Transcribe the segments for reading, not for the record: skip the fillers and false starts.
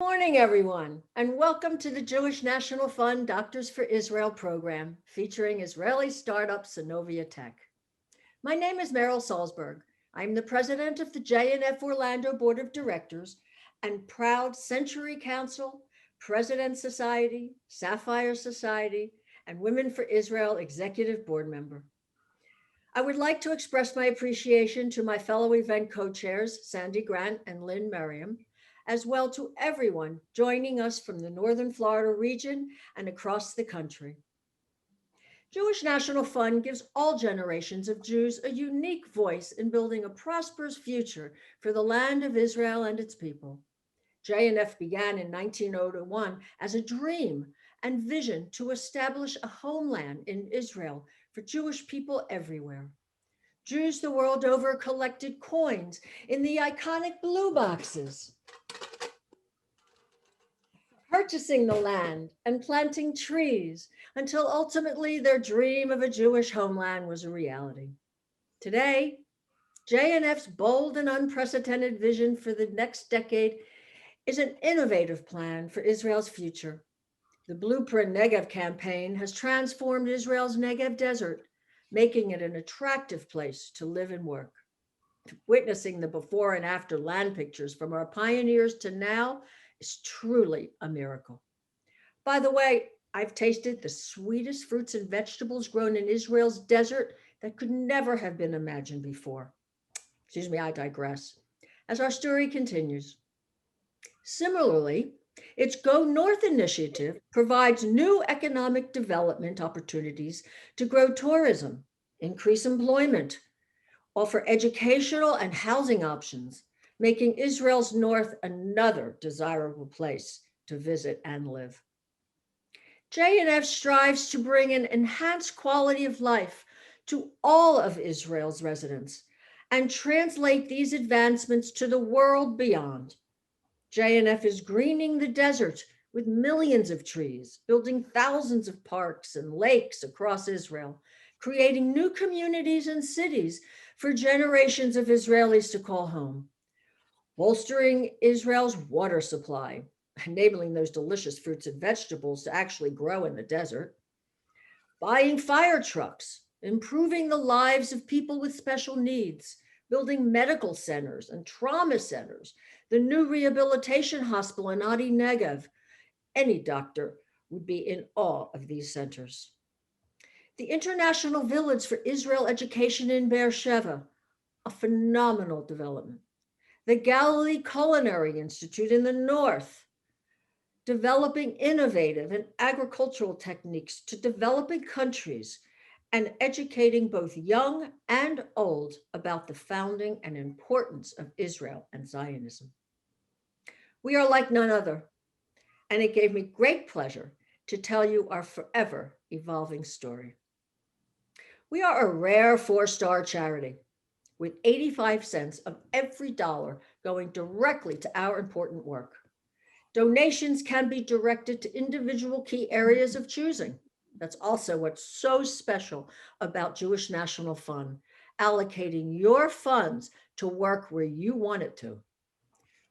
Morning, everyone, and welcome to the Jewish National Fund Doctors for Israel program featuring Israeli startup Sonovia Tech. My name is Meryl Salzberg. I'm the president of the JNF Orlando Board of Directors and proud Century Council, President Society, Sapphire Society, and Women for Israel executive board member. I would like to express my appreciation to my fellow event co-chairs, Sandy Grant and Lynn Merriam, as well to everyone joining us from the Northern Florida region and across the country. Jewish National Fund gives all generations of Jews a unique voice in building a prosperous future for the land of Israel and its people. JNF began in 1901 as a dream and vision to establish a homeland in Israel for Jewish people everywhere. Jews the world over collected coins in the iconic blue boxes, purchasing the land and planting trees until ultimately their dream of a Jewish homeland was a reality. Today, JNF's bold and unprecedented vision for the next decade is an innovative plan for Israel's future. The Blueprint Negev campaign has transformed Israel's Negev desert, making it an attractive place to live and work. Witnessing the before and after land pictures from our pioneers to now is truly a miracle. By the way, I've tasted the sweetest fruits and vegetables grown in Israel's desert that could never have been imagined before. Excuse me, I digress. As our story continues. Similarly, its Go North initiative provides new economic development opportunities to grow tourism, increase employment, offer educational and housing options, making Israel's North another desirable place to visit and live. JNF strives to bring an enhanced quality of life to all of Israel's residents and translate these advancements to the world beyond. JNF is greening the desert with millions of trees, building thousands of parks and lakes across Israel, creating new communities and cities for generations of Israelis to call home, bolstering Israel's water supply, enabling those delicious fruits and vegetables to actually grow in the desert, buying fire trucks, improving the lives of people with special needs, building medical centers and trauma centers, the new rehabilitation hospital in Adi Negev. Any doctor would be in awe of these centers. The International Village for Israel Education in Beersheba, a phenomenal development. The Galilee Culinary Institute in the north, developing innovative and agricultural techniques to developing countries and educating both young and old about the founding and importance of Israel and Zionism. We are like none other, and it gave me great pleasure to tell you our forever evolving story. We are a rare four-star charity with 85 cents of every dollar going directly to our important work. Donations can be directed to individual key areas of choosing. That's also what's so special about Jewish National Fund, allocating your funds to work where you want it to.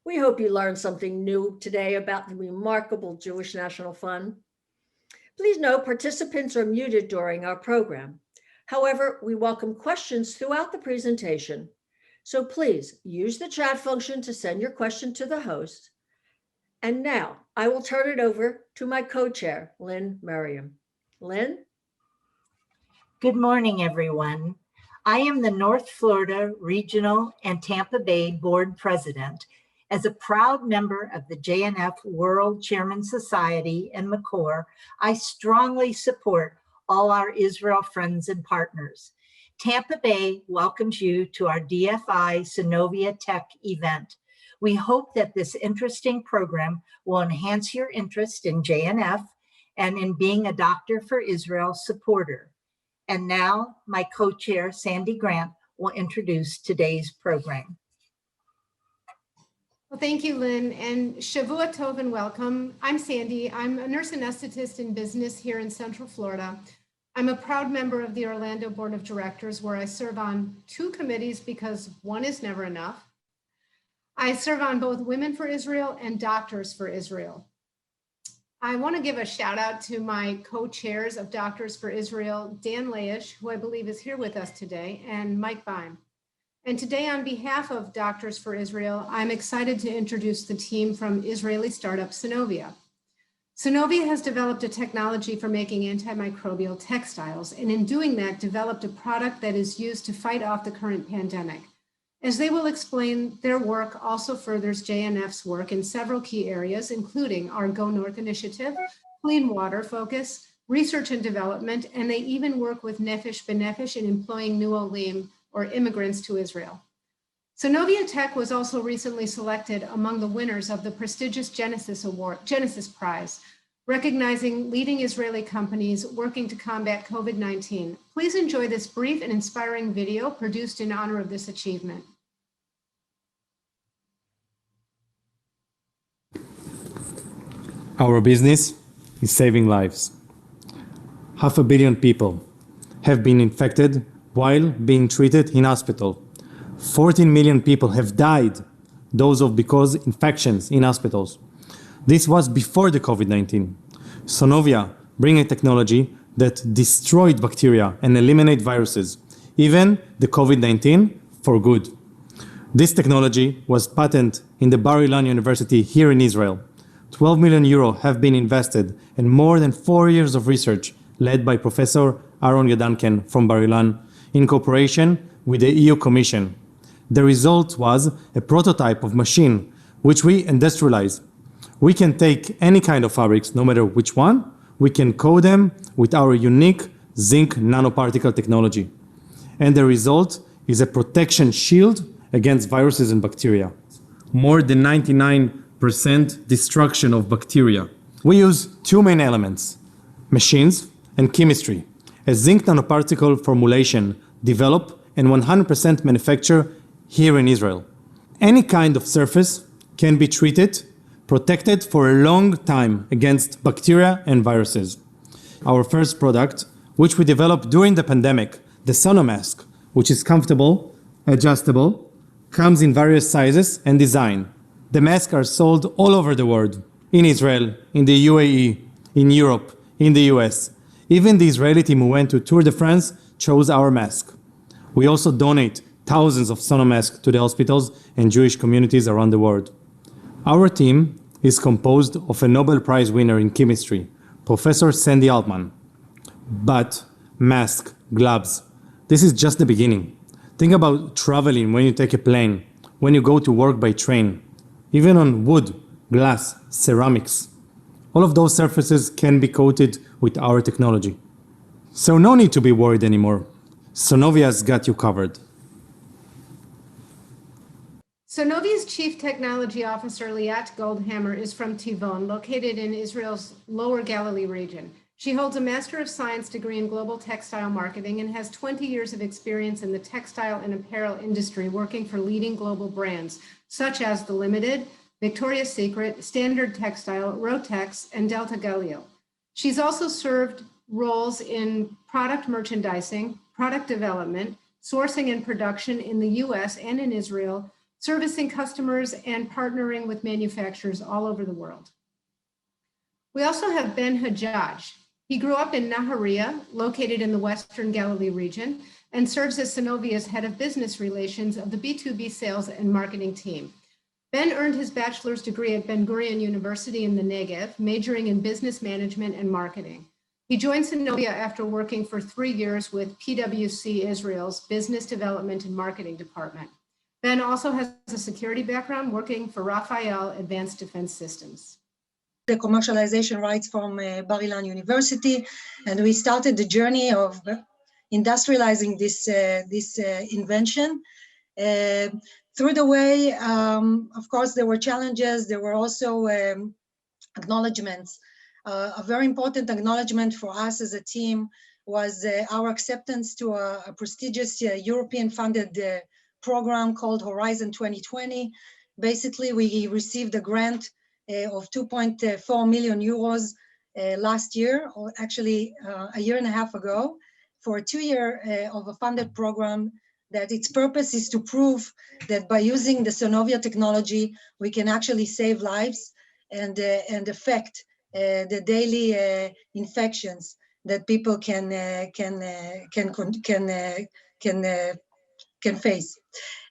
We hope you learned something new today about the remarkable Jewish National Fund. Please note participants are muted during our program. However, we welcome questions throughout the presentation. So please use the chat function to send your question to the host. And now I will turn it over to my co-chair, Lynn Merriam. Lynn? Good morning, everyone. I am the North Florida Regional and Tampa Bay Board President. As a proud member of the JNF World Chairman Society and McCore, I strongly support all our Israel friends and partners. Tampa Bay welcomes you to our DFI Sonovia Tech event. We hope that this interesting program will enhance your interest in JNF and in being a Doctor for Israel supporter. And now my co-chair, Sandy Grant, will introduce today's program. Well, thank you, Lynn, and Shavua Tov and welcome. I'm Sandy. I'm a nurse anesthetist in business here in Central Florida. I'm a proud member of the Orlando Board of Directors, where I serve on two committees because one is never enough. I serve on both Women for Israel and Doctors for Israel. I want to give a shout out to my co-chairs of Doctors for Israel, Dan Laish, who I believe is here with us today, and Mike Beim. And today, on behalf of Doctors for Israel, I'm excited to introduce the team from Israeli startup Sonovia. Sonovia has developed a technology for making antimicrobial textiles, and in doing that, developed a product that is used to fight off the current pandemic. As they will explain, their work also furthers JNF's work in several key areas, including our Go North initiative, clean water focus, research and development, and they even work with Nefesh B'Nefesh in employing new Olim, or immigrants, to Israel. Sonovia Tech was also recently selected among the winners of the prestigious Genesis Prize, recognizing leading Israeli companies working to combat COVID-19. Please enjoy this brief and inspiring video produced in honor of this achievement. Our business is saving lives. 500 million people have been infected while being treated in hospital. 14 million people have died, because infections in hospitals. This was before the COVID-19. Sonovia bring a technology that destroyed bacteria and eliminate viruses, even the COVID-19, for good. This technology was patented in the Bar Ilan University here in Israel. 12 million euro have been invested and more than 4 years of research led by Professor Aaron Gedanken from Bar Ilan in cooperation with the EU Commission. The result was a prototype of machine which we industrialize. We can take any kind of fabrics, no matter which one, we can coat them with our unique zinc nanoparticle technology. And the result is a protection shield against viruses and bacteria. More than 99% destruction of bacteria. We use two main elements, machines and chemistry. A zinc nanoparticle formulation developed and 100% manufactured here in Israel. Any kind of surface can be treated, protected for a long time against bacteria and viruses. Our first product, which we developed during the pandemic, the SonoMask, which is comfortable, adjustable, comes in various sizes and design. The masks are sold all over the world, in Israel, in the UAE, in Europe, in the US. Even the Israeli team who went to Tour de France chose our mask. We also donate thousands of SonoMasks to the hospitals and Jewish communities around the world. Our team is composed of a Nobel Prize winner in chemistry, Professor Sandy Altman. But mask, gloves, this is just the beginning. Think about traveling when you take a plane, when you go to work by train, even on wood, glass, ceramics. All of those surfaces can be coated with our technology. So no need to be worried anymore. Sonovia's got you covered. Sonovia's Chief Technology Officer, Liat Goldhamer, is from Tivon, located in Israel's Lower Galilee region. She holds a Master of Science degree in Global Textile Marketing and has 20 years of experience in the textile and apparel industry, working for leading global brands, such as The Limited, Victoria's Secret, Standard Textile, Rotex, and Delta Galil. She's also served roles in product merchandising, product development, sourcing and production in the US and in Israel, servicing customers and partnering with manufacturers all over the world. We also have Ben Hajjaj. He grew up in Nahariya, located in the Western Galilee region, and serves as Sonovia's head of business relations of the B2B sales and marketing team. Ben earned his bachelor's degree at Ben Gurion University in the Negev, majoring in business management and marketing. He joined Sonovia after working for 3 years with PwC Israel's business development and marketing department. Ben also has a security background working for Rafael Advanced Defense Systems. The commercialization rights from Bar Ilan University, and we started the journey of industrializing this invention. Through the way, of course, there were challenges. There were also acknowledgements. A very important acknowledgement for us as a team was our acceptance to a prestigious European-funded program called Horizon 2020. Basically, we received a grant of 2.4 million euros last year, or actually a year and a half ago, for a 2-year of a funded program that its purpose is to prove that by using the Sonovia technology, we can actually save lives and affect the daily infections that people can face.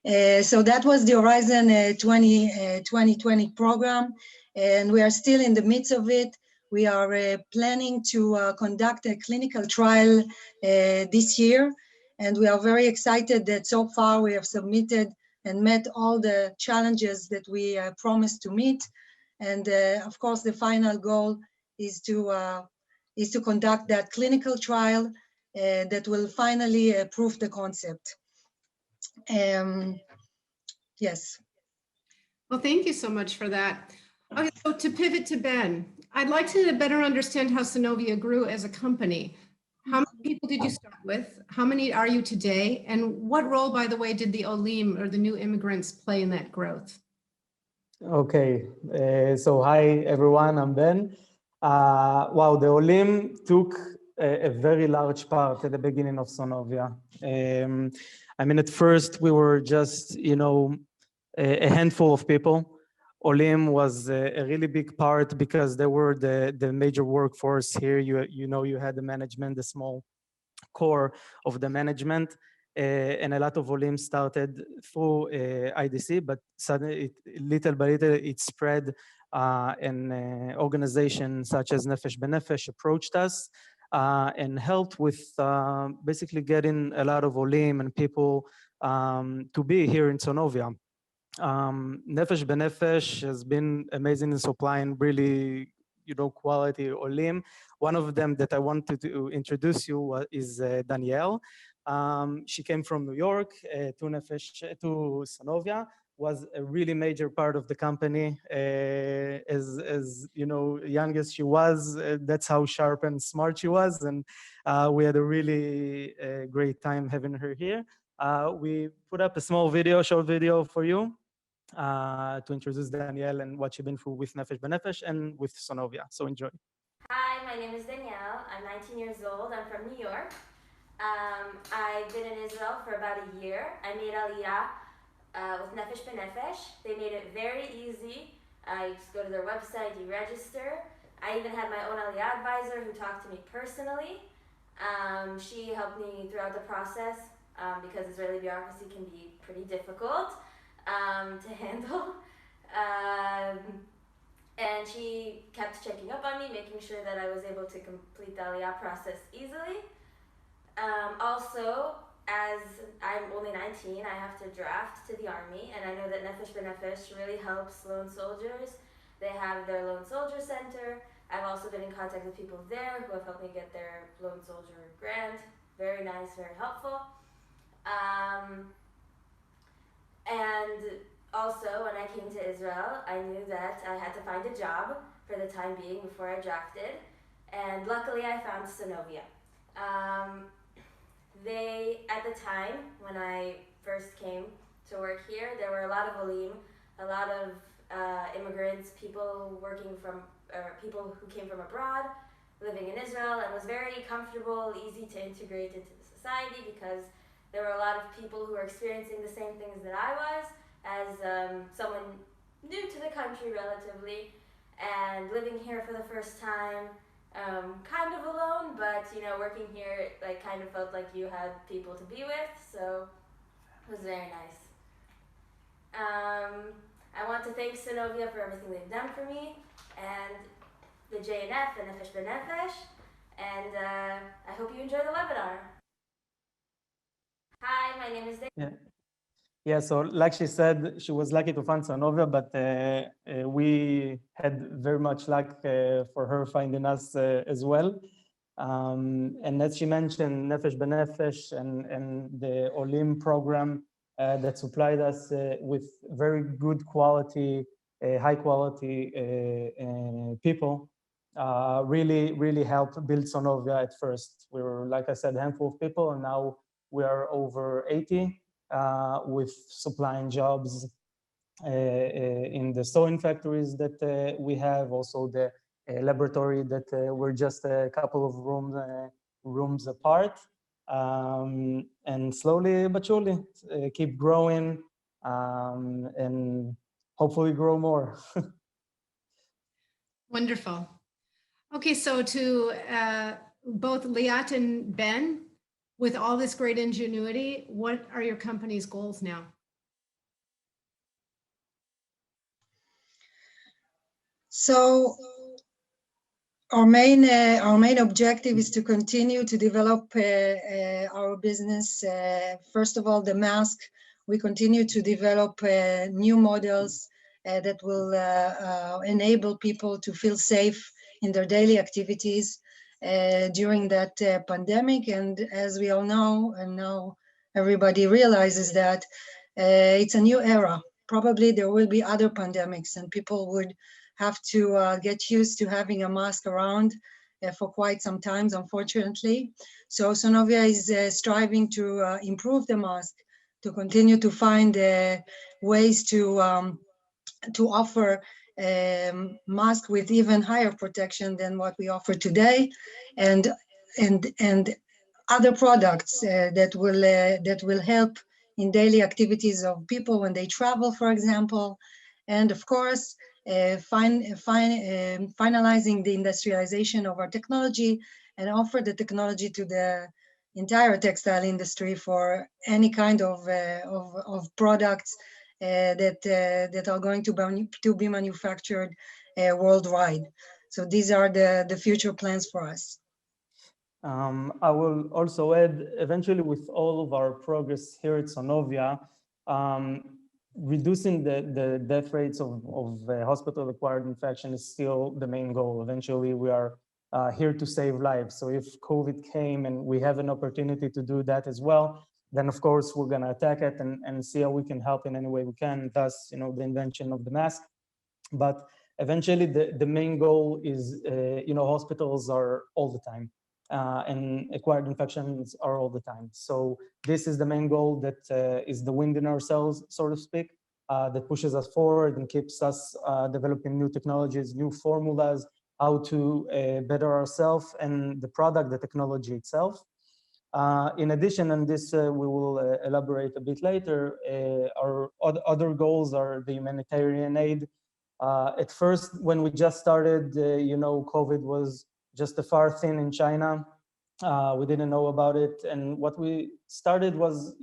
So that was the Horizon 2020 program, and we are still in the midst of it. We are planning to conduct a clinical trial this year, and we are very excited that so far we have submitted and met all the challenges that we promised to meet. And of course, the final goal is to conduct that clinical trial that will finally prove the concept. Yes. Well, thank you so much for that. Okay, so to pivot to Ben, I'd like to better understand how Sonovia grew as a company. How many people did you start with? How many are you today? And what role, by the way, did the Olim or the new immigrants play in that growth? Okay, so hi everyone, I'm Ben. Wow, the Olim took a very large part at the beginning of Sonovia. I mean, at first we were just, a handful of people. Olim was a really big part because they were the major workforce here. You had the management, the small core of the management, and a lot of Olim started through IDC, but suddenly, little by little, it spread, and organizations such as Nefesh B'Nefesh approached us and helped with basically getting a lot of Olim and people to be here in Sonovia. Nefesh B'Nefesh has been amazing in supplying really, quality Olim. One of them that I wanted to introduce you is Danielle. She came from New York to Sonovia, was a really major part of the company. As young as she was, that's how sharp and smart she was, and we had a really great time having her here. We put up a short video for you to introduce Danielle and what she's been through with Nefesh B'Nefesh and with Sonovia. So enjoy. Hi, my name is Danielle. I'm 19 years old. I'm from New York. I've been in Israel for about a year. I made Aliyah with Nefesh B'Nefesh. They made it very easy. You just go to their website, you register. I even had my own Aliyah advisor who talked to me personally. She helped me throughout the process because Israeli bureaucracy can be pretty difficult to handle. And she kept checking up on me, making sure that I was able to complete the Aliyah process easily. Also, as I'm only 19, I have to draft to the army, and I know that Nefesh B'Nefesh really helps lone soldiers. They have their Lone Soldier Center. I've also been in contact with people there who have helped me get their Lone Soldier grant. Very nice, very helpful. And also, when I came to Israel, I knew that I had to find a job for the time being before I drafted. And luckily, I found Sonovia. At the time, when I first came to work here, there were a lot of Olim, a lot of immigrants, people who came from abroad, living in Israel, and was very comfortable, easy to integrate into the society because there were a lot of people who were experiencing the same things that I was as someone new to the country relatively, and living here for the first time, kind of alone, but working here kind of felt like you had people to be with, so it was very nice. I want to thank Sonovia for everything they've done for me, and the JNF and Nefesh B'Nefesh, and I hope you enjoy the webinar. Hi, my name is Dave. Yeah, so like she said, she was lucky to find Sonovia, but we had very much luck for her finding us as well. And as she mentioned, Nefesh B'Nefesh and the Olim program that supplied us with very good quality, high quality people really helped build Sonovia at first. We were, like I said, a handful of people, and now we are over 80 with supplying jobs in the sewing factories that we have, also the laboratory that we're just a couple of rooms apart. and slowly but surely keep growing and hopefully grow more. Wonderful. Okay, so to both Liat and Ben, with all this great ingenuity, what are your company's goals now? So our main objective is to continue to develop our business. First of all, the mask. We continue to develop new models that will enable people to feel safe in their daily activities during that pandemic. And as we all know, and now everybody realizes that it's a new era. Probably there will be other pandemics, and people would have to get used to having a mask around for quite some time, unfortunately. So Sonovia is striving to improve the mask, to continue to find ways to offer mask with even higher protection than what we offer today, and other products that will help in daily activities of people when they travel, for example, and of course finalizing the industrialization of our technology and offer the technology to the entire textile industry for any kind of products that are going to be manufactured worldwide. So these are the future plans for us. I will also add, eventually with all of our progress here at Sonovia, reducing the death rates of hospital-acquired infection is still the main goal. Eventually, we are here to save lives. So if COVID came and we have an opportunity to do that as well, then of course we're gonna attack it and see how we can help in any way we can, thus, the invention of the mask. But eventually the main goal is, hospitals are all the time. And acquired infections are all the time. So this is the main goal that is the wind in our sails, so to speak, that pushes us forward and keeps us developing new technologies, new formulas, how to better ourselves and the product, the technology itself. In addition, and this we will elaborate a bit later, our other goals are the humanitarian aid. At first, when we just started, COVID was just a far thing in China. We didn't know about it. And what we started was,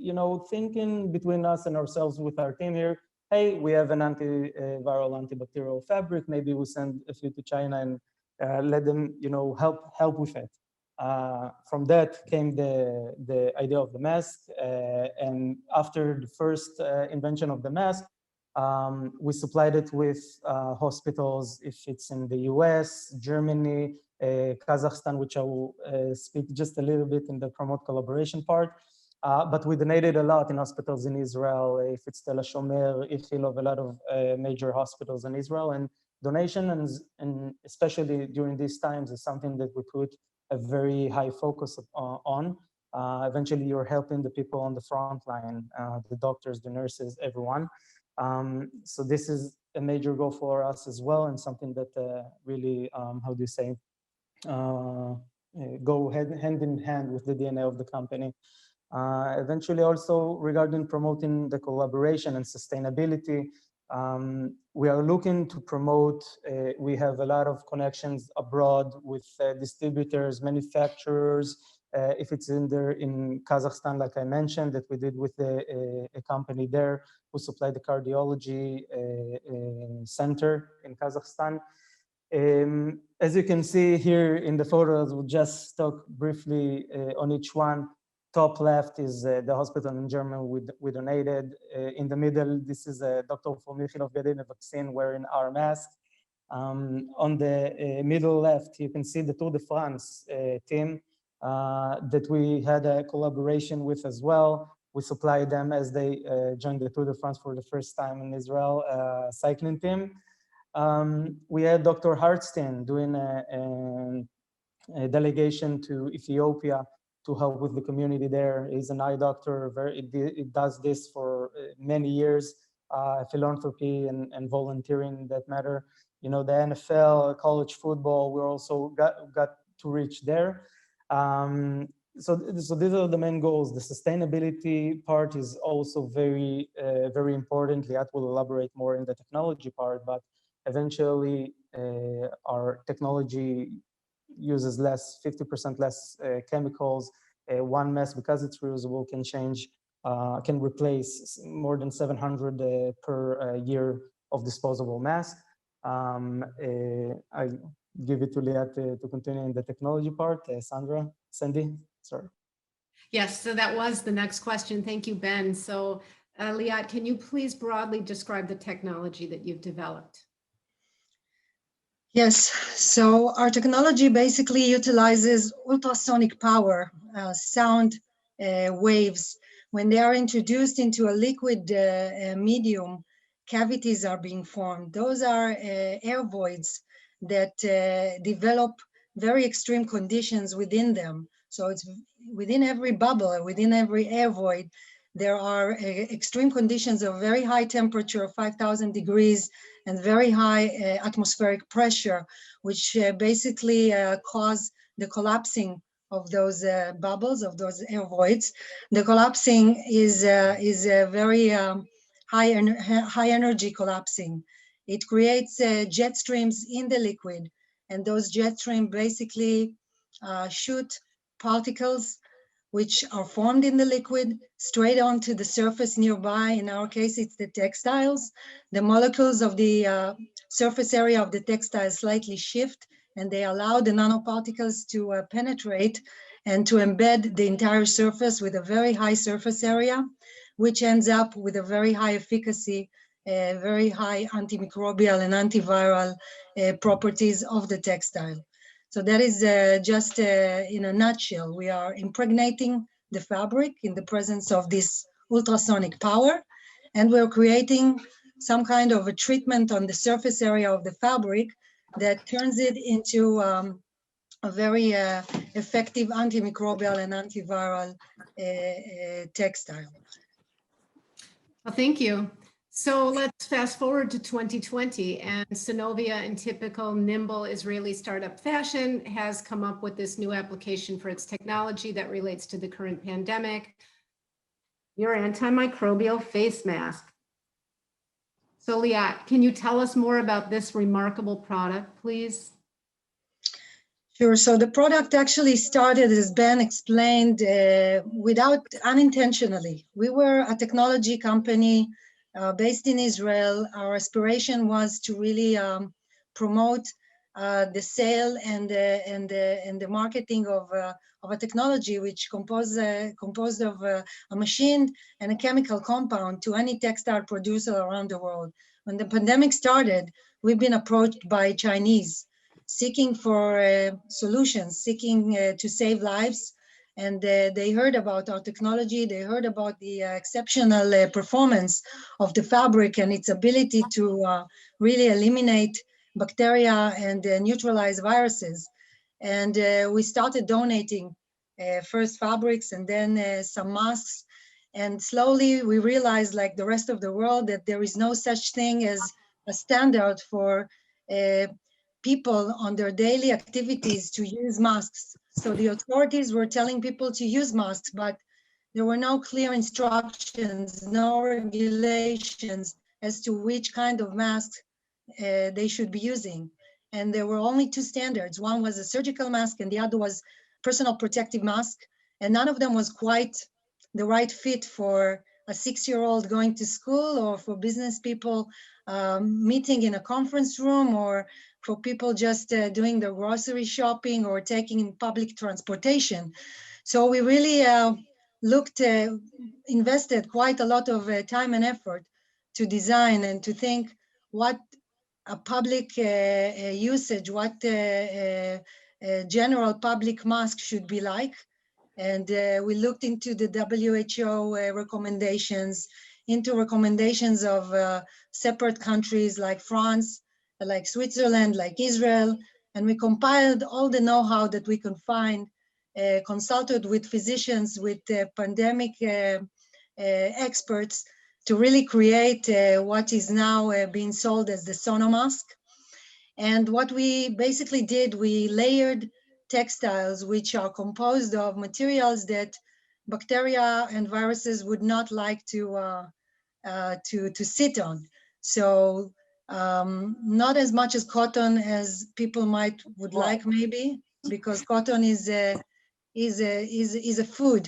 thinking between us and ourselves with our team here, hey, we have an antiviral, antibacterial fabric. Maybe we send a few to China and let them, help with it. From that came the idea of the mask. And after the first invention of the mask, we supplied it with hospitals, if it's in the US, Germany, Kazakhstan, which I will speak just a little bit in the promote collaboration part. But we donated a lot in hospitals in Israel, if it's Tel HaShomer, Ichilov, a lot of major hospitals in Israel. And donation, and especially during these times, is something that we put a very high focus on. Eventually, you're helping the people on the front line, the doctors, the nurses, everyone. So this is a major goal for us as well, and something that really, go hand in hand with the DNA of the company. Eventually, also regarding promoting the collaboration and sustainability, we are looking to promote, we have a lot of connections abroad with distributors, manufacturers, if it's in Kazakhstan, like I mentioned, that we did with a company there who supplied the cardiology center in Kazakhstan. As you can see here in the photos, we'll just talk briefly on each one. Top left is the hospital in Germany we donated. In the middle, this is Dr. for Ichilov getting a vaccine wearing our mask. On the middle left, you can see the Tour de France team that we had a collaboration with as well. We supplied them as they joined the Tour de France for the first time in Israel, cycling team. We had Dr. Hartstein doing a delegation to Ethiopia to help with the community there. He's an eye doctor. It does this for many years, philanthropy and volunteering in that matter. The NFL, college football, we also got to reach there. so these are the main goals. The sustainability part is also very important. Liat will elaborate more in the technology part, but eventually our technology uses 50% less chemicals. One mask, because it's reusable, can replace more than 700 per year of disposable masks. I give it to Liat to continue in the technology part. Sandy, sorry. Yes, so that was the next question. Thank you, Ben. So Liat, can you please broadly describe the technology that you've developed? Yes, so our technology basically utilizes ultrasonic power, sound waves. When they are introduced into a liquid medium, cavities are being formed. Those are air voids that develop very extreme conditions within them. So it's within every bubble, within every air void, there are extreme conditions of very high temperature, 5,000 degrees, and very high atmospheric pressure, which basically cause the collapsing of those bubbles, of those air voids. The collapsing is a very high energy collapsing. It creates jet streams in the liquid, and those jet streams basically shoot particles which are formed in the liquid straight onto the surface nearby. In our case, it's the textiles. The molecules of the surface area of the textile slightly shift, and they allow the nanoparticles to penetrate and to embed the entire surface with a very high surface area, which ends up with a very high efficacy, very high antimicrobial and antiviral properties of the textile. So that is just in a nutshell. We are impregnating the fabric in the presence of this ultrasonic power, and we're creating some kind of a treatment on the surface area of the fabric that turns it into a very effective antimicrobial and antiviral textile. Well, thank you. So let's fast forward to 2020, and Sonovia, in typical nimble Israeli startup fashion, has come up with this new application for its technology that relates to the current pandemic, your antimicrobial face mask. So Liat, can you tell us more about this remarkable product, please? Sure. So the product actually started, as Ben explained, unintentionally. We were a technology company based in Israel. Our aspiration was to really promote the sale and the marketing of a technology which composed of a machine and a chemical compound to any textile producer around the world. When the pandemic started, we've been approached by Chinese seeking for solutions, seeking to save lives. And they heard about our technology. They heard about the exceptional performance of the fabric and its ability to really eliminate bacteria and neutralize viruses. And we started donating first fabrics and then some masks. And slowly we realized, like the rest of the world, that there is no such thing as a standard for people on their daily activities to use masks. So the authorities were telling people to use masks, but there were no clear instructions, no regulations as to which kind of mask they should be using. And there were only two standards. One was a surgical mask and the other was personal protective mask. And none of them was quite the right fit for a 6-year-old going to school, or for business people meeting in a conference room, or for people just doing their grocery shopping or taking public transportation. So we really invested quite a lot of time and effort to design and to think what a public usage, what general public mask should be like. And we looked into the WHO recommendations, into recommendations of separate countries like France, like Switzerland, like Israel, and we compiled all the know-how that we could find, consulted with physicians, with pandemic experts to really create what is now being sold as the SonoMask. And what we basically did, we layered textiles, which are composed of materials that bacteria and viruses would not like to sit on. So not as much as cotton as people would like, maybe, because cotton is a food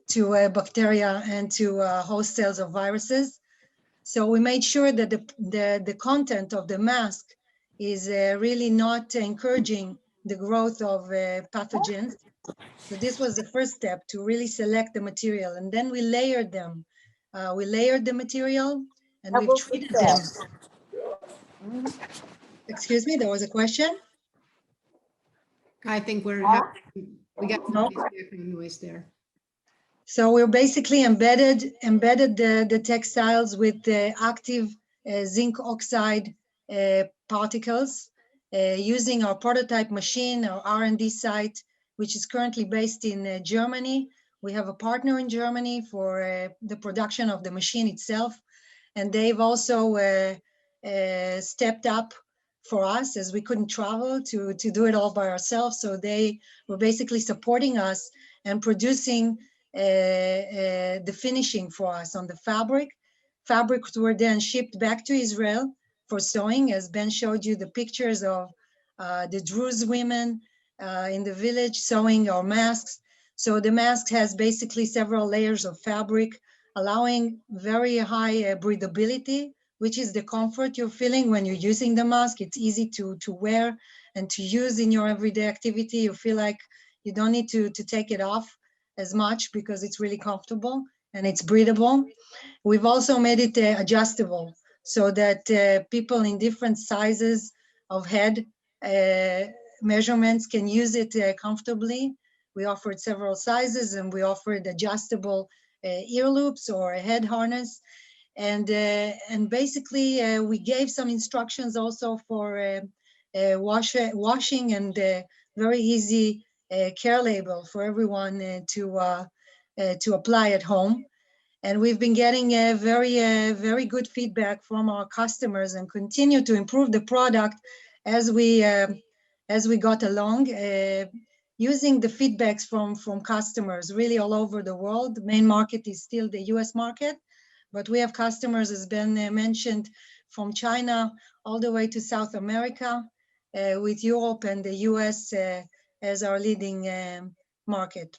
to bacteria and to host cells of viruses. So we made sure that the content of the mask is really not encouraging the growth of pathogens. So this was the first step, to really select the material, and then we layered them. We layered the material, and we've treated them. Excuse me, there was a question? I think we got No. background noise there. So we're basically embedded the textiles with the active zinc oxide particles using our prototype machine, our R&D site, which is currently based in Germany. We have a partner in Germany for the production of the machine itself, and they've also stepped up for us, as we couldn't travel to do it all by ourselves. So they were basically supporting us and producing the finishing for us on the fabric. Fabrics were then shipped back to Israel for sewing, as Ben showed you the pictures of the Druze women in the village sewing our masks. So the mask has basically several layers of fabric, allowing very high breathability, which is the comfort you're feeling when you're using the mask. It's easy to wear and to use in your everyday activity. You feel like you don't need to take it off as much because it's really comfortable and it's breathable. We've also made it adjustable so that people in different sizes of head measurements can use it comfortably. We offered several sizes, and we offered adjustable ear loops or a head harness. And basically, we gave some instructions also for washing and very easy care label for everyone to apply at home. And we've been getting very good feedback from our customers, and continue to improve the product as we got along, using the feedbacks from customers really all over the world. The main market is still the US market, but we have customers, as Ben mentioned, from China all the way to South America, with Europe and the US as our leading market.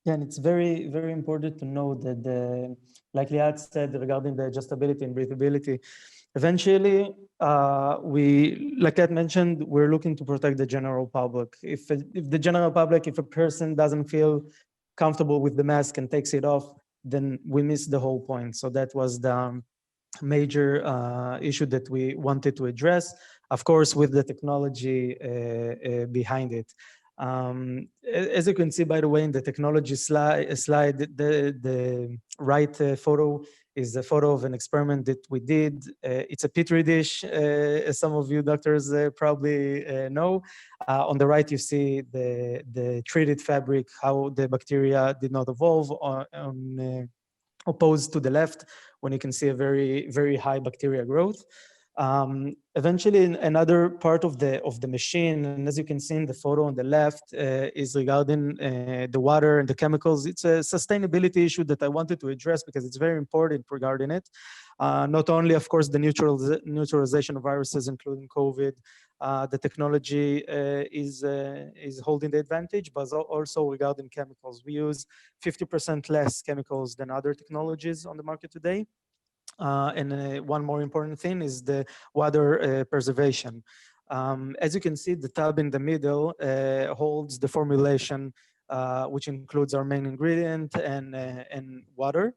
Yeah, and it's very, very important to know that, like Liat said regarding the adjustability and breathability, eventually, like Liat mentioned, we're looking to protect the general public. If the general public, if a person doesn't feel comfortable with the mask and takes it off, then we miss the whole point. So that was the major issue that we wanted to address, of course, with the technology behind it. As you can see, by the way, in the technology slide, the right photo is a photo of an experiment that we did. It's a petri dish, as some of you doctors probably know. On the right, you see the treated fabric, how the bacteria did not evolve, opposed to the left, when you can see a very, very high bacteria growth. Eventually, another part of the machine, and as you can see in the photo on the left, is regarding the water and the chemicals. It's a sustainability issue that I wanted to address because it's very important regarding it. Not only, of course, the neutralization of viruses, including COVID, the technology is holding the advantage, but also regarding chemicals. We use 50% less chemicals than other technologies on the market today. And one more important thing is the water preservation. As you can see, the tub in the middle holds the formulation, which includes our main ingredient and water.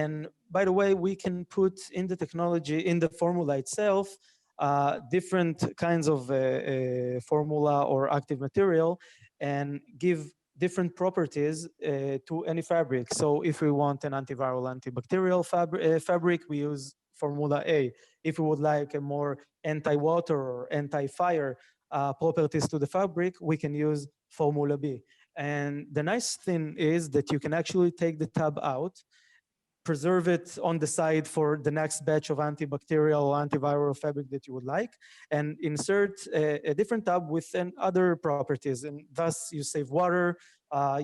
And by the way, we can put in the technology, in the formula itself, different kinds of formula or active material, and give different properties to any fabric. So if we want an antiviral, antibacterial fabric, we use formula A. If we would like a more anti-water or anti-fire properties to the fabric, we can use formula B. And the nice thing is that you can actually take the tab out, preserve it on the side for the next batch of antibacterial or antiviral fabric that you would like, and insert a different tub with other properties, and thus you save water,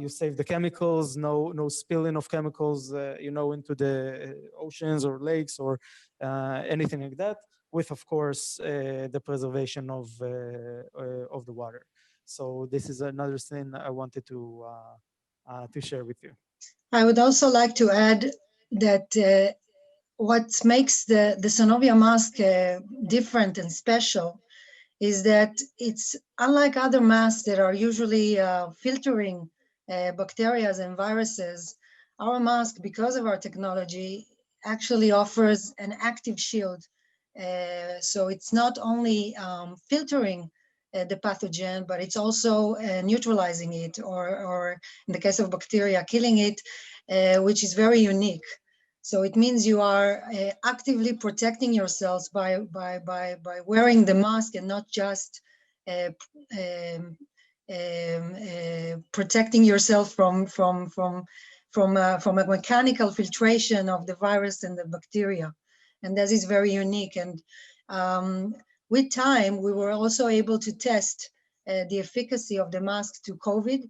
you save the chemicals, no spilling of chemicals, into the oceans or lakes or anything like that, with, of course, the preservation of the water. So this is another thing I wanted to share with you. I would also like to add that what makes the Sonovia mask different and special is that it's unlike other masks that are usually filtering bacteria and viruses. Our mask, because of our technology, actually offers an active shield. So it's not only filtering the pathogen, but it's also neutralizing it, or in the case of bacteria, killing it, which is very unique. So it means you are actively protecting yourselves by wearing the mask, and not just protecting yourself from a mechanical filtration of the virus and the bacteria. And that is very unique. And with time, we were also able to test the efficacy of the mask to COVID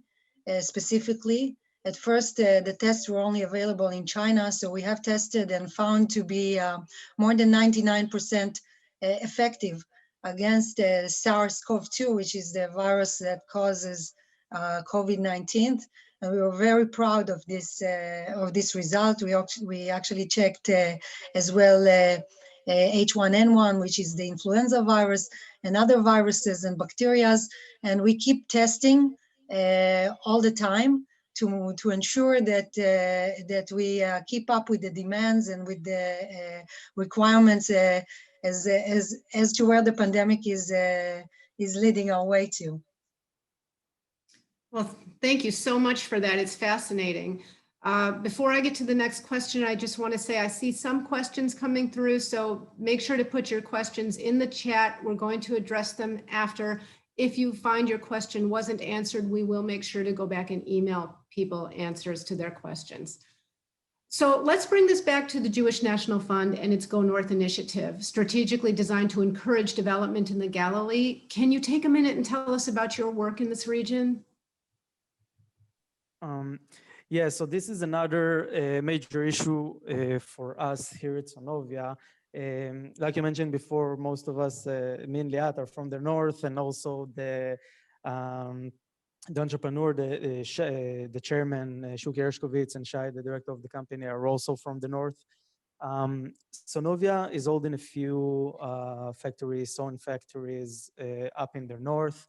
specifically. At first, the tests were only available in China, so we have tested and found to be more than 99% effective against SARS-CoV-2, which is the virus that causes COVID-19. And we were very proud of this result. We actually checked as well H1N1, which is the influenza virus, and other viruses and bacteria. And we keep testing all the time to ensure that we keep up with the demands and with the requirements as to where the pandemic is leading our way to. Well, thank you so much for that. It's fascinating. Before I get to the next question, I just want to say I see some questions coming through, so make sure to put your questions in the chat. We're going to address them after. If you find your question wasn't answered, we will make sure to go back and email people answers to their questions. So let's bring this back to the Jewish National Fund and its Go North initiative, strategically designed to encourage development in the Galilee. Can you take a minute and tell us about your work in this region? Yeah, so this is another major issue for us here at Sonovia. Like you mentioned before, most of us, me and Liat, are from the north, and also the entrepreneur, the chairman, Shuki Ershkovitz, and Shai, the director of the company, are also from the north. Sonovia is holding a few factories, sewing factories up in the north.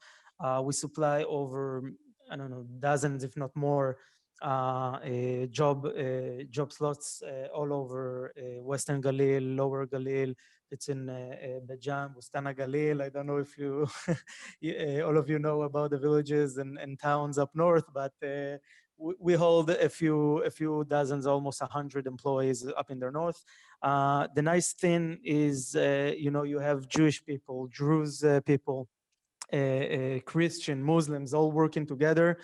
We supply over, I don't know, dozens, if not more, job slots all over Western Galil, Lower Galil. It's in Beit Jam, Bustana Galil. I don't know if you, all of you know about the villages and towns up north, but we hold a few dozens, almost 100 employees up in the north. The nice thing is, you have Jewish people, Druze people, Christian, Muslims, all working together.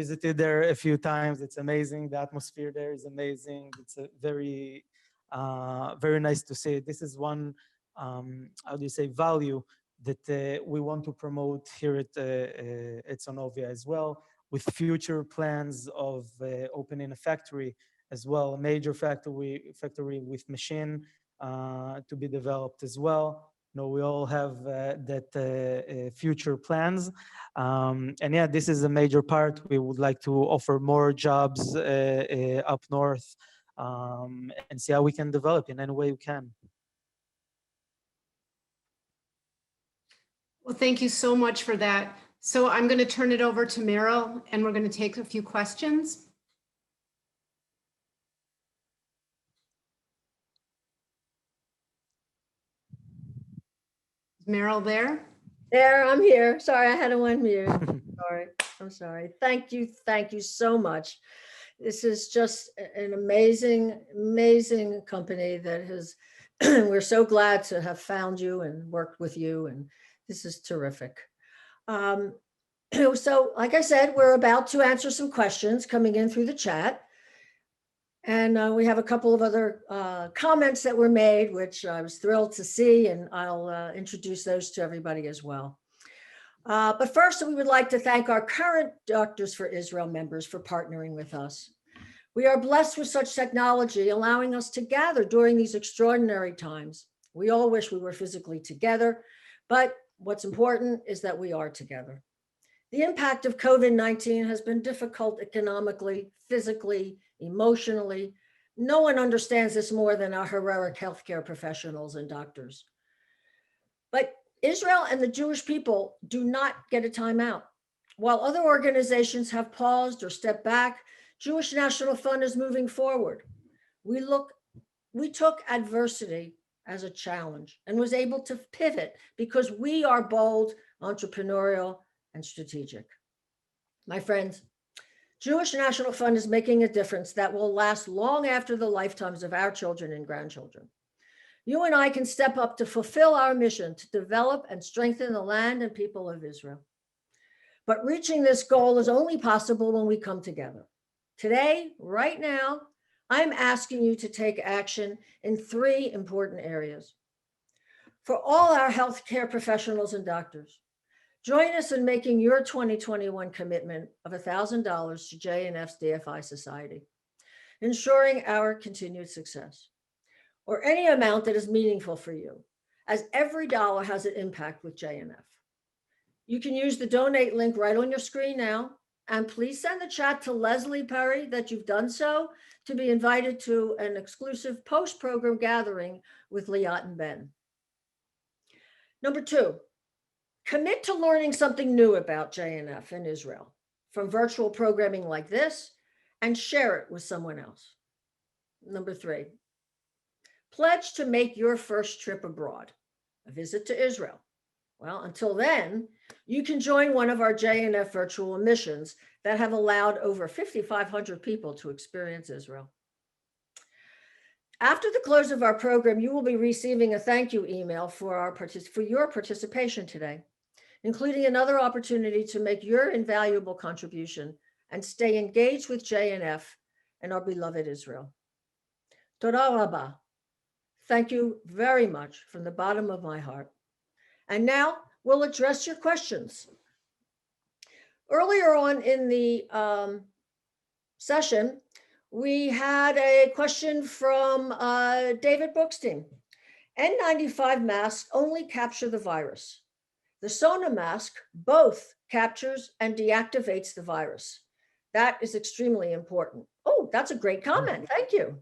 Visited there a few times. It's amazing. The atmosphere there is amazing. It's a very nice to see. This is one, how do you say, value that we want to promote here at Sonovia as well, with future plans of opening a factory as well, a major factory with machine to be developed as well. We all have that future plans. And yeah, this is a major part. We would like to offer more jobs up north and see how we can develop in any way we can. Well, thank you so much for that. So I'm going to turn it over to Meryl, and we're going to take a few questions. Meryl there? There, I'm here. Sorry, I had to unmute. I'm sorry. Thank you so much. This is just an amazing company that has, we're so glad to have found you and worked with you, and this is terrific. So like I said, we're about to answer some questions coming in through the chat. And we have a couple of other comments that were made, which I was thrilled to see, and I'll introduce those to everybody as well. But first, we would like to thank our current Doctors for Israel members for partnering with us. We are blessed with such technology, allowing us to gather during these extraordinary times. We all wish we were physically together, but what's important is that we are together. The impact of COVID-19 has been difficult economically, physically, emotionally. No one understands this more than our heroic healthcare professionals and doctors. But Israel and the Jewish people do not get a timeout. While other organizations have paused or stepped back, Jewish National Fund is moving forward. We took adversity as a challenge and was able to pivot because we are bold, entrepreneurial, and strategic. My friends, Jewish National Fund is making a difference that will last long after the lifetimes of our children and grandchildren. You and I can step up to fulfill our mission to develop and strengthen the land and people of Israel. But reaching this goal is only possible when we come together. Today, right now, I'm asking you to take action in 3 important areas. For all our healthcare professionals and doctors, join us in making your 2021 commitment of $1,000 to JNF's DFI Society, ensuring our continued success, or any amount that is meaningful for you, as every dollar has an impact with JNF. You can use the donate link right on your screen now, and please send the chat to Leslie Perry that you've done so to be invited to an exclusive post-program gathering with Liat and Ben. Number 2, commit to learning something new about JNF in Israel from virtual programming like this and share it with someone else. Number 3, pledge to make your first trip abroad, a visit to Israel. Well, until then, you can join one of our JNF virtual missions that have allowed over 5,500 people to experience Israel. After the close of our program, you will be receiving a thank you email for your participation today, including another opportunity to make your invaluable contribution and stay engaged with JNF and our beloved Israel. Toda rabba. Thank you very much from the bottom of my heart. And now we'll address your questions. Earlier on in the session, we had a question from David Bookstein. N95 masks only capture the virus. The Sona mask both captures and deactivates the virus. That is extremely important. Oh, that's a great comment. Thank you.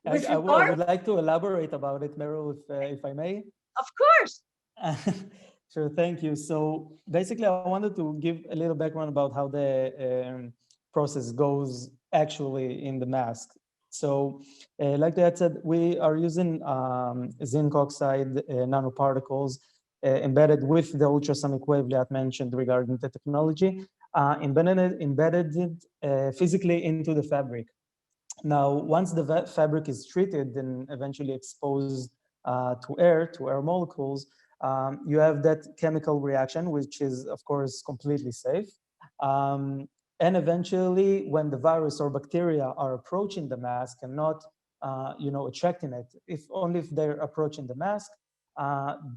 I would like to elaborate about it, Meryl, if I may. Of course. Sure, thank you. So basically, I wanted to give a little background about how the process goes actually in the mask. So like Liat said, we are using zinc oxide nanoparticles embedded with the ultrasonic wave Liat mentioned regarding the technology, embedded physically into the fabric. Now, once the fabric is treated and eventually exposed to air molecules, you have that chemical reaction, which is, of course, completely safe. And eventually, when the virus or bacteria are approaching the mask and not, attracting it, only if they're approaching the mask,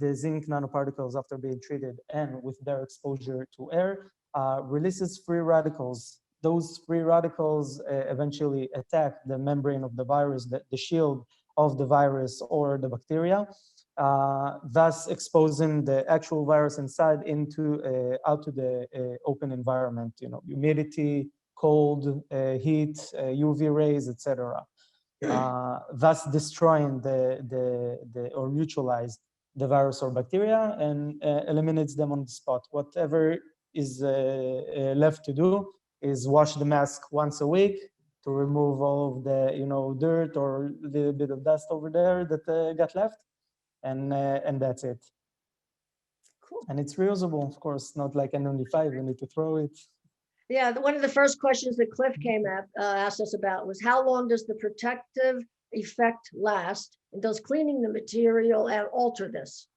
the zinc nanoparticles, after being treated and with their exposure to air, releases free radicals. Those free radicals eventually attack the membrane of the virus, the shield of the virus or the bacteria, thus exposing the actual virus inside out to the open environment, humidity, cold, heat, UV rays, etc. Thus destroying or neutralize the virus or bacteria and eliminates them on the spot. Whatever is left to do is wash the mask once a week to remove all of the dirt or a little bit of dust over there that got left, and that's it. Cool. And it's reusable, of course, not like N95, you need to throw it. Yeah, one of the first questions that Cliff asked us about was how long does the protective effect last, and does cleaning the material alter this?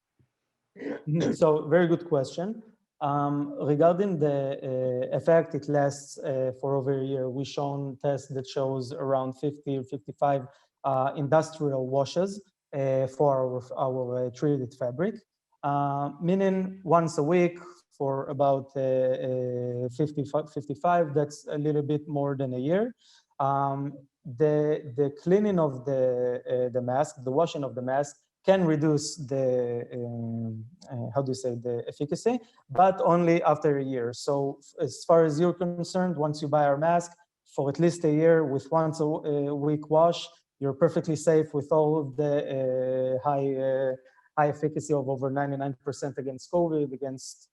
So very good question. Regarding the effect, it lasts for over a year. We've shown tests that shows around 50 or 55 industrial washes for our treated fabric, meaning once a week for about 55, that's a little bit more than a year. The cleaning of the mask, the washing of the mask, can reduce the the efficacy, but only after a year. So as far as you're concerned, once you buy our mask for at least a year with once a week wash, you're perfectly safe with all of the high efficacy of over 99% against COVID, against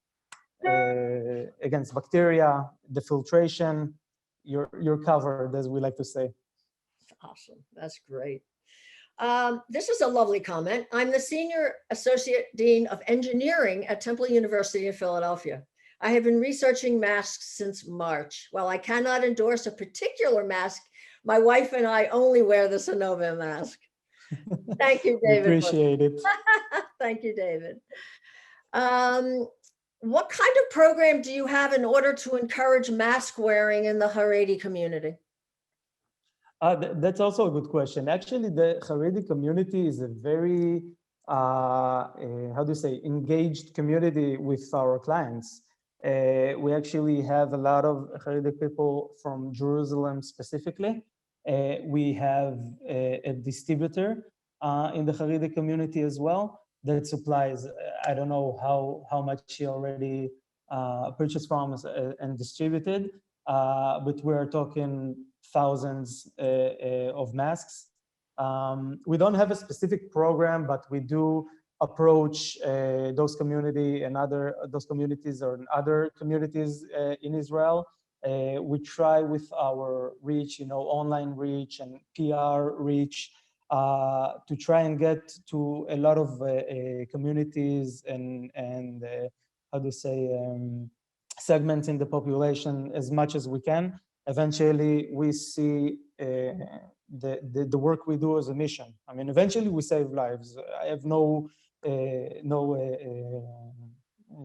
bacteria, the filtration. You're covered, as we like to say. Awesome. That's great. This is a lovely comment. I'm the Senior Associate Dean of Engineering at Temple University in Philadelphia. I have been researching masks since March. While I cannot endorse a particular mask, my wife and I only wear the Sonovia mask. Thank you, David. Appreciate it. Thank you, David. What kind of program do you have in order to encourage mask wearing in the Haredi community? That's also a good question. Actually, the Haredi community is a very, engaged community with our clients. We actually have a lot of Haredi people from Jerusalem specifically. We have a distributor in the Haredi community as well that supplies, I don't know how much he already purchased from us and distributed, but we're talking thousands of masks. We don't have a specific program, but we do approach those communities or other communities in Israel. We try with our reach, online reach and PR reach, to try and get to a lot of communities and segments in the population as much as we can. Eventually, we see the work we do as a mission. I mean, eventually we save lives. I have no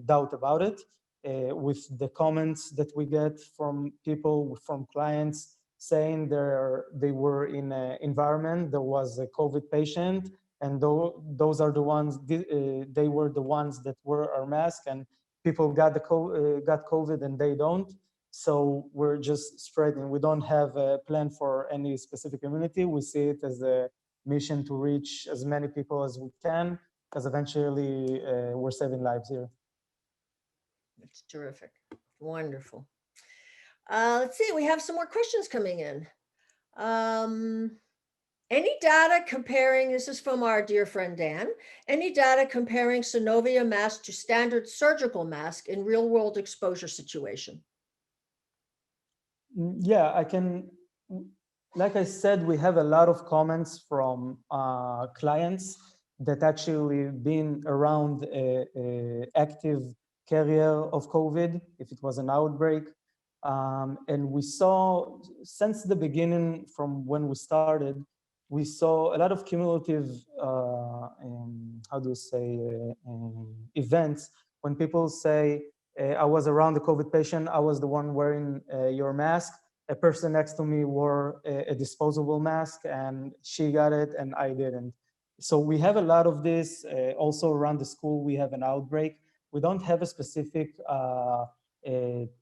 doubt about it. With the comments that we get from people, from clients, saying they were in an environment there was a COVID patient, and those are the ones, they were the ones that wore our mask, and people got COVID and they don't. So we're just spreading. We don't have a plan for any specific community. We see it as a mission to reach as many people as we can, because eventually we're saving lives here. It's terrific. Wonderful. Let's see, we have some more questions coming in. Any data comparing, this is from our dear friend Dan, any data comparing Sonovia mask to standard surgical mask in real world exposure situation? Yeah, I can. Like I said, we have a lot of comments from clients that actually been around a active carrier of COVID, if it was an outbreak. And we saw, since the beginning, from when we started, we saw a lot of cumulative, events when people say, I was around the COVID patient, I was the one wearing your mask. A person next to me wore a disposable mask and she got it and I didn't. So we have a lot of this. Also around the school, we have an outbreak. We don't have a specific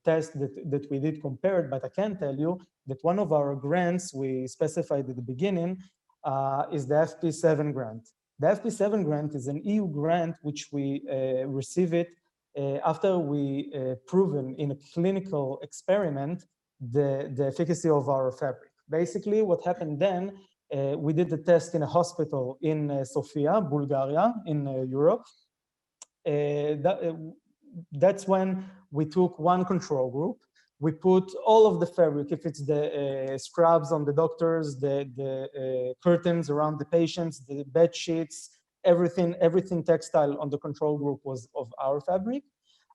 test that we did compared, but I can tell you that one of our grants we specified at the beginning is the FP7 grant. The FP7 grant is an EU grant which we receive it after we proven in a clinical experiment the efficacy of our fabric. Basically, what happened then, we did the test in a hospital in Sofia, Bulgaria, in Europe. That's when we took one control group. We put all of the fabric, if it's the scrubs on the doctors, the curtains around the patients, the bed sheets, everything textile on the control group was of our fabric.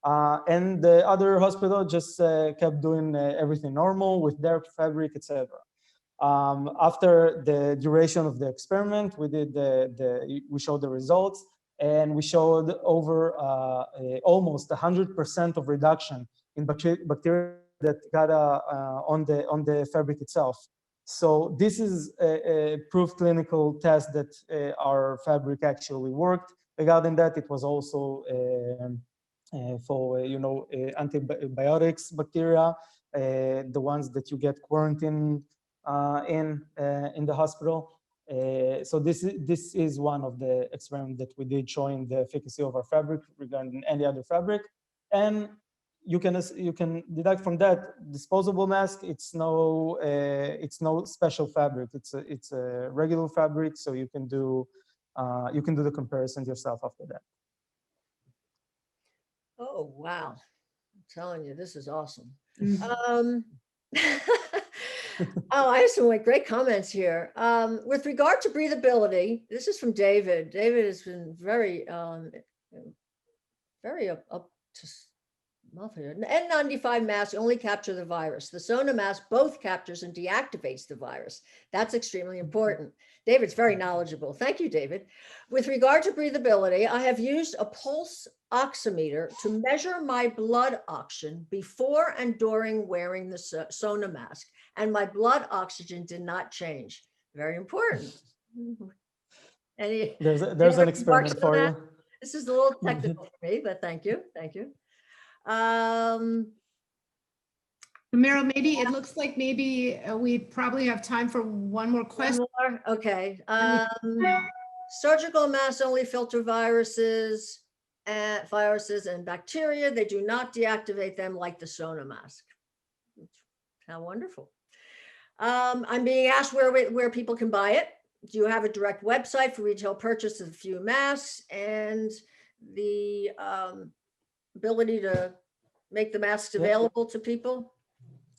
And the other hospital just kept doing everything normal with their fabric, etc. After the duration of the experiment, we showed the results. and we showed over almost 100% of reduction in bacteria that got on the fabric itself. So this is a proof clinical test that our fabric actually worked. Regarding that, it was also for antibiotics bacteria, the ones that you get quarantined in the hospital. So this is one of the experiments that we did showing the efficacy of our fabric regarding any other fabric. And you can deduct from that disposable mask. It's no special fabric. It's a regular fabric, so you can do the comparison yourself after that. Oh, wow. I'm telling you, this is awesome. Oh, I have some great comments here. With regard to breathability, this is from David. David has been very up to snuff here. N95 masks only capture the virus. The Sona mask both captures and deactivates the virus. That's extremely important. David's very knowledgeable. Thank you, David. With regard to breathability, I have used a pulse oximeter to measure my blood oxygen before and during wearing the Sona mask, and my blood oxygen did not change. Very important. There's an experiment for you. This is a little technical for me, but thank you. Thank you. Meryl, maybe it looks like maybe we probably have time for one more question. One more? Okay. Surgical masks only filter viruses and bacteria. They do not deactivate them like the Sona mask. How wonderful. I'm being asked where people can buy it. Do you have a direct website for retail purchase of a few masks and the ability to make the masks available to people?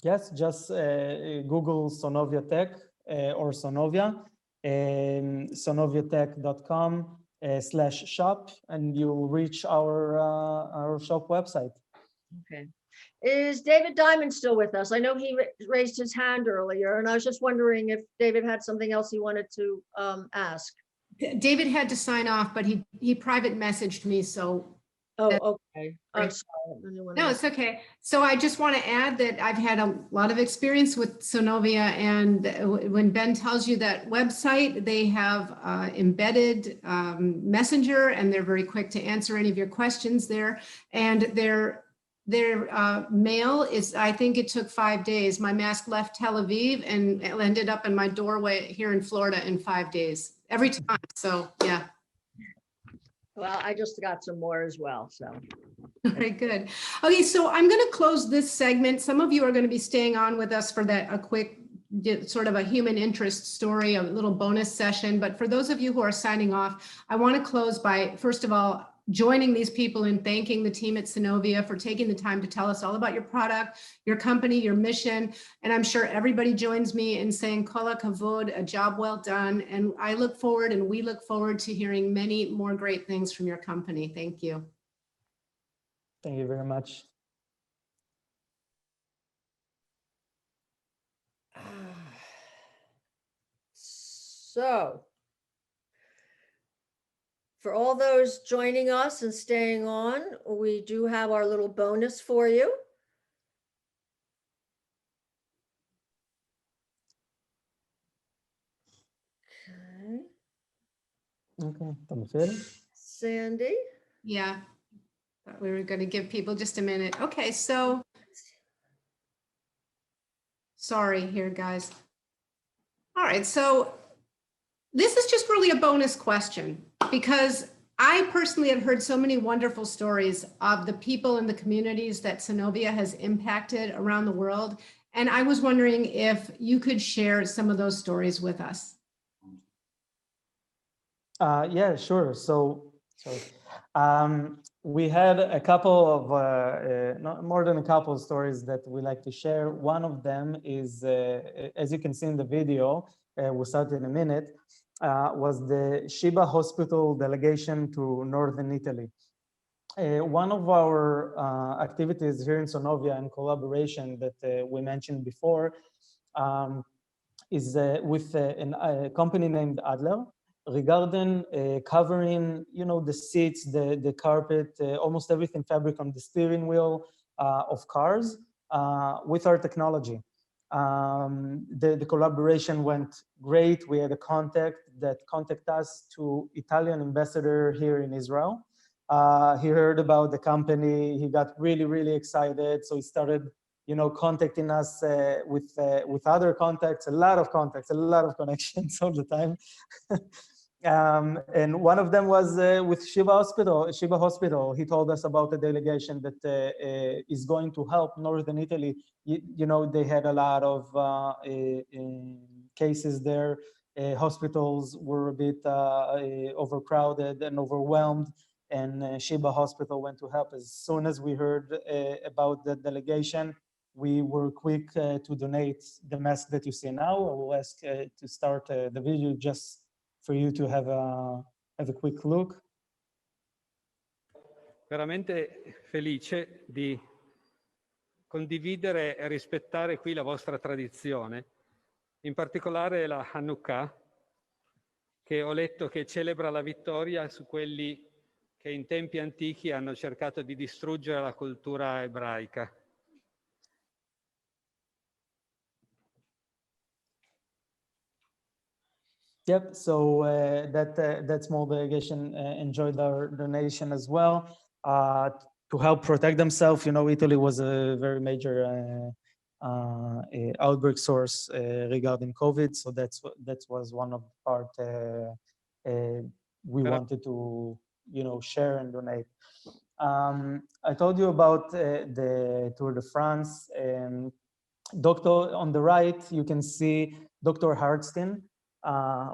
Yes, just Google Sonovia Tech or Sonovia, sonoviatech.com/shop, and you'll reach our shop website. Okay. Is David Diamond still with us? I know he raised his hand earlier, and I was just wondering if David had something else he wanted to ask. David had to sign off, but he private messaged me, so. Oh, okay. I'm sorry. No, it's okay. So I just want to add that I've had a lot of experience with Sonovia, and when Ben tells you that website, they have embedded messenger, and they're very quick to answer any of your questions there. And their mail is, I think it took 5 days. My mask left Tel Aviv and it ended up in my doorway here in Florida in 5 days, every time. So yeah. Well, I just got some more as well, so. Very good. Okay, so I'm going to close this segment. Some of you are going to be staying on with us for a quick sort of a human interest story, a little bonus session. But for those of you who are signing off, I want to close by, first of all, joining these people in thanking the team at Sonovia for taking the time to tell us all about your product, your company, your mission. And I'm sure everybody joins me in saying kol hakavod, a job well done. And I look forward, and we look forward to hearing many more great things from your company. Thank you. Thank you very much. So, for all those joining us and staying on, we do have our little bonus for you. Okay. Okay. Sandy? Yeah, thought we were going to give people just a minute. Okay, so sorry here, guys. All right, so this is just really a bonus question, because I personally have heard so many wonderful stories of the people in the communities that Sonovia has impacted around the world. And I was wondering if you could share some of those stories with us. Yeah, sure. So we had a couple of, not more than a couple of stories that we like to share. One of them is, as you can see in the video, we'll start in a minute, was the Sheba Hospital delegation to Northern Italy. One of our activities here in Sonovia in collaboration that we mentioned before is with a company named Adler. regarding covering, the seats, the carpet, almost everything fabric on the steering wheel of cars with our technology. The collaboration went great. We had a contact that contacted us to Italian ambassador here in Israel. He heard about the company. He got really, really excited. So he started, contacting us with other contacts, a lot of connections all the time. And one of them was with Shiva Hospital. He told us about a delegation that is going to help Northern Italy. They had a lot of cases there. Hospitals were a bit overcrowded and overwhelmed, and Shiva Hospital went to help. As soon as we heard about the delegation, we were quick to donate the mask that you see now. I will ask to start the video just for you to have a quick look. Veramente felice di condividere e rispettare qui la vostra tradizione, in particolare la Hanukkah, che ho letto che celebra la vittoria su quelli che in tempi antichi hanno cercato di distruggere la cultura ebraica. Yep, so that small delegation enjoyed our donation as well to help protect themselves. Italy was a very major outbreak source regarding COVID, so that was one of the part we wanted to share and donate. I told you about the Tour de France. Doctor on the right, you can see Dr. Hartstein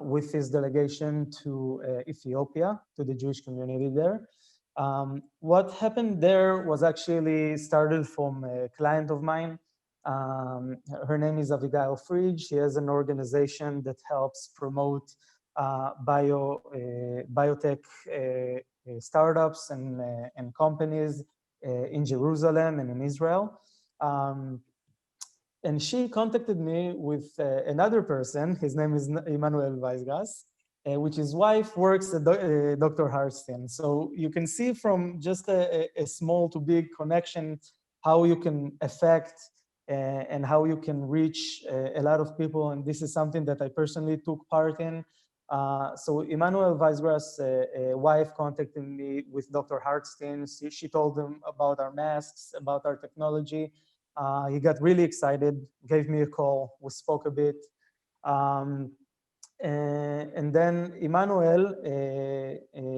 with his delegation to Ethiopia, to the Jewish community there. What happened there was actually started from a client of mine. Her name is Abigail Fridge. She has an organization that helps promote biotech startups and companies in Jerusalem and in Israel. And she contacted me with another person. His name is Emmanuel Weisgas, which his wife works at Dr. Hartstein. So you can see from just a small to big connection how you can affect and how you can reach a lot of people. And this is something that I personally took part in. So Emmanuel Weisgas' wife contacted me with Dr. Hartstein. She told him about our masks, about our technology. He got really excited, gave me a call, we spoke a bit. And then Emmanuel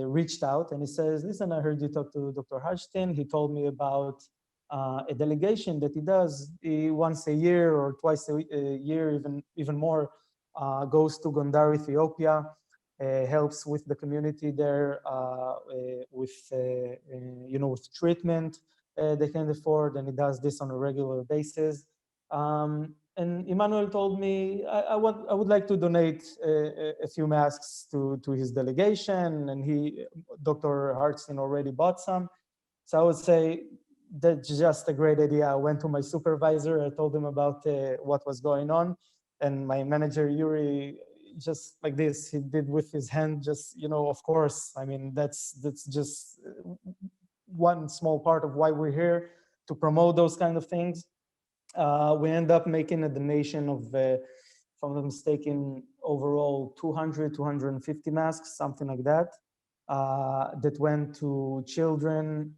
reached out and he says, listen, I heard you talk to Dr. Hartstein. He told me about a delegation that he does once a year or twice a year, even more, goes to Gondar, Ethiopia, helps with the community there with treatment they can afford, and he does this on a regular basis. And Emmanuel told me, I would like to donate a few masks to his delegation, and Dr. Hartstein already bought some. So I would say that's just a great idea. I went to my supervisor, I told him about what was going on, and my manager, Yuri, just like this, he did with his hand, just, of course. I mean, that's just one small part of why we're here, to promote those kind of things. We end up making a donation of, if I'm not mistaken, overall 250 masks, something like that, that went to children,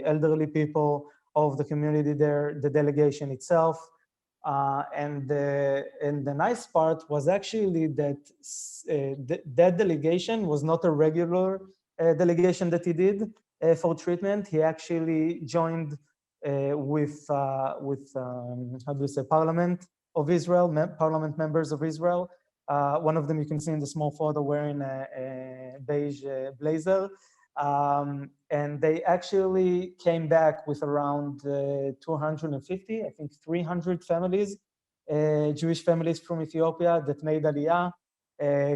elderly people of the community there, the delegation itself. And the nice part was actually that that delegation was not a regular delegation that he did for treatment. He actually joined with how do you say, Parliament of Israel, Parliament members of Israel. One of them you can see in the small photo wearing a beige blazer. And they actually came back with around 250, I think 300 families, Jewish families from Ethiopia that made Aliyah,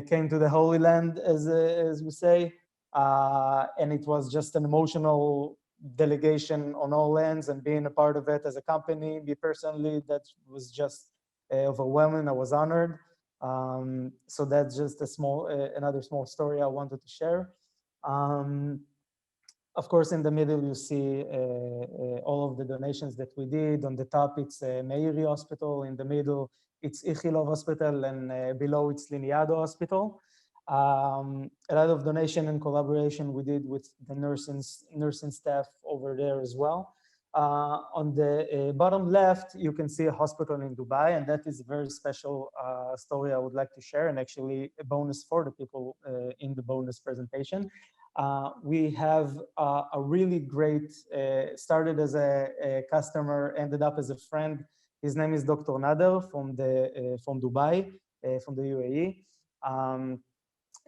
came to the Holy Land, as we say. And it was just an emotional delegation on all ends, and being a part of it as a company, me personally, that was just overwhelming. I was honored. So that's just a small, another small story I wanted to share. Of course, in the middle, you see all of the donations that we did. On the top, it's Meiri Hospital. In the middle, it's Ichilov Hospital. And below, it's Liat Hospital. A lot of donation and collaboration we did with the nursing staff over there as well. On the bottom left, you can see a hospital in Dubai, and that is a very special story I would like to share, and actually a bonus for the people in the bonus presentation. We have a really great, started as a customer, ended up as a friend. His name is Dr. Nader from Dubai, from the UAE.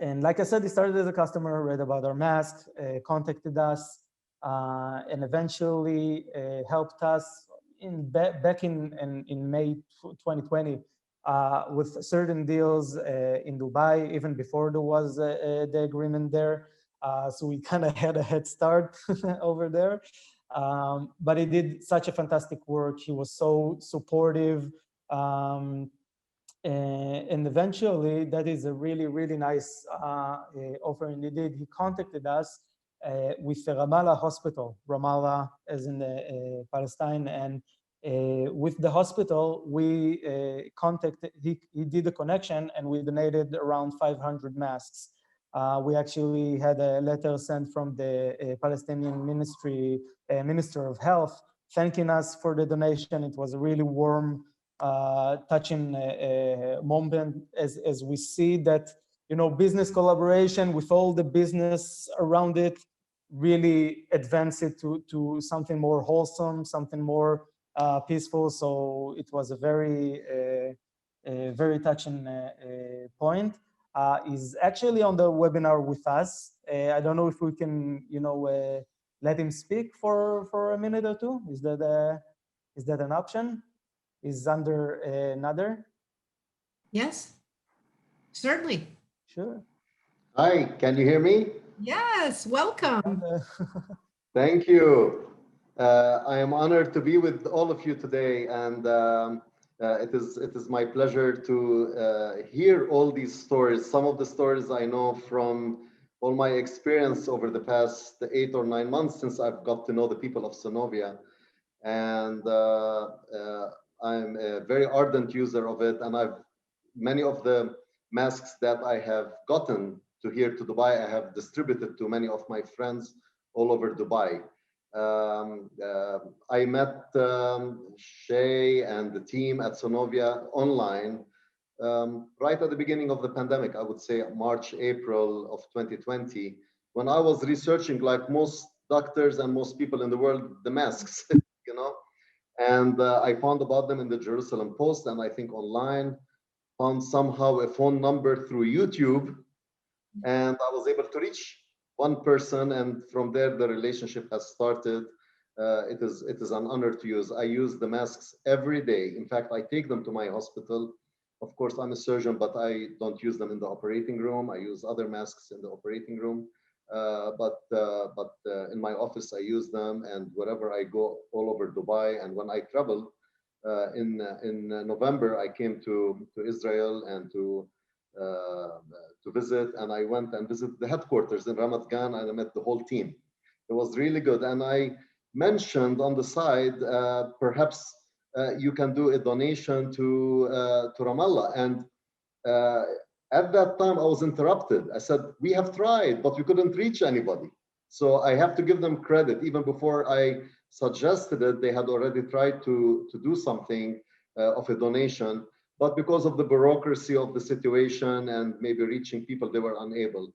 And like I said, he started as a customer, read about our mask, contacted us, and eventually helped us back in May 2020 with certain deals in Dubai, even before there was the agreement there. So we kind of had a head start over there. But he did such a fantastic work. He was so supportive. And eventually, that is a really, really nice offer. And he contacted us with the Ramallah hospital, Ramallah as in Palestine. And with the hospital, we he did a connection and we donated around 500 masks. We actually had a letter sent from the Palestinian Minister of Health thanking us for the donation. It was a really warm, touching moment as we see that, you know, business collaboration with all the business around it really advance it to something more wholesome, something more peaceful. So it was a very touching point. Is actually on the webinar with us. I don't know if we can, you know, let him speak for a minute or two. Is that an option? Is under Nader? Yes, certainly. Sure. Hi, can you hear me? Yes, welcome. Thank you. I am honored to be with all of you today, and it is my pleasure to hear all these stories. Some of the stories I know from all my experience over the past 8 or 9 months since I've got to know the people of Sonovia, and I'm a very ardent user of it, and many of the masks that I have gotten to here to Dubai, I have distributed to many of my friends all over Dubai. I met Shay and the team at Sonovia online right at the beginning of the pandemic, I would say March, April of 2020, when I was researching, like most doctors and most people in the world, the masks, you know. And I found about them in the Jerusalem Post, and I think online, found somehow a phone number through YouTube, and I was able to reach one person, and from there the relationship has started. It is an honor to use. I use the masks every day. In fact, I take them to my hospital. Of course, I'm a surgeon, but I don't use them in the operating room. I use other masks in the operating room. But in my office, I use them, and wherever I go all over Dubai. And when I travel in November, I came to Israel and to visit, and I went and visited the headquarters in Ramat Gan, and I met the whole team. It was really good. And I mentioned on the side, perhaps you can do a donation to Ramallah. And at that time, I was interrupted. I said, we have tried, but we couldn't reach anybody. So I have to give them credit. Even before I suggested it, they had already tried to do something of a donation. But because of the bureaucracy of the situation and maybe reaching people, they were unable.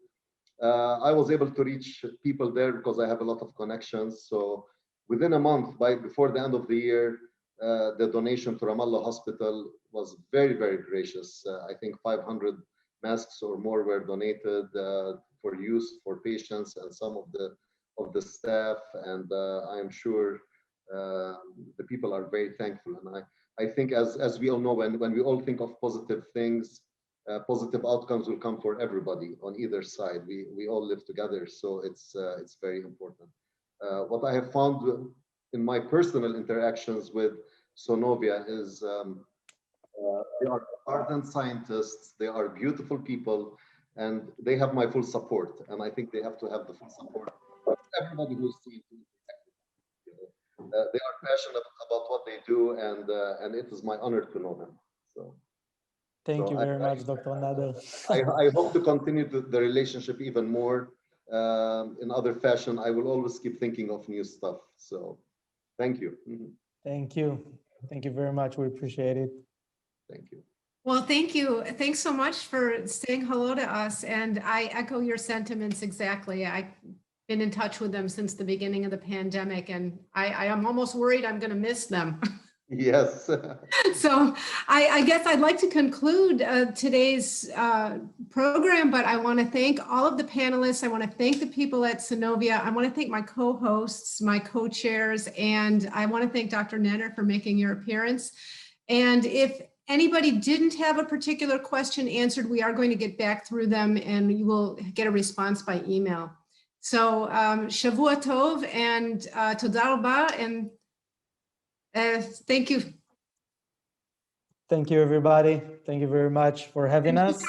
I was able to reach people there because I have a lot of connections. So within a month, before the end of the year, the donation to Ramallah Hospital was very, very gracious. I think 500 masks or more were donated for use for patients and some of the staff. And I am sure the people are very thankful. And I think as we all know, when we all think of positive things, positive outcomes will come for everybody on either side. We all live together, so it's very important. What I have found in my personal interactions with Sonovia is They are ardent scientists. They are beautiful people, and they have my full support. And I think they have to have the full support of everybody who's seen. They are passionate about what they do, and it is my honor to know them. So, Thank you very much, I, Dr. Nader. I hope to continue the relationship even more in other fashion. I will always keep thinking of new stuff. So, thank you. Thank you. Thank you very much. We appreciate it. Thank you. Well, thank you. Thanks so much for saying hello to us. And I echo your sentiments exactly. I've been in touch with them since the beginning of the pandemic, and I am almost worried I'm going to miss them. Yes. So I guess I'd like to conclude today's program, but I want to thank all of the panelists. I want to thank the people at Sonovia. I want to thank my co-hosts, my co-chairs, and I want to thank Dr. Nader for making your appearance. And if anybody didn't have a particular question answered, we are going to get back through them and you will get a response by email. So Shavua Tov and Toda Rabba, and thank you. Thank you, everybody. Thank you very much for having us.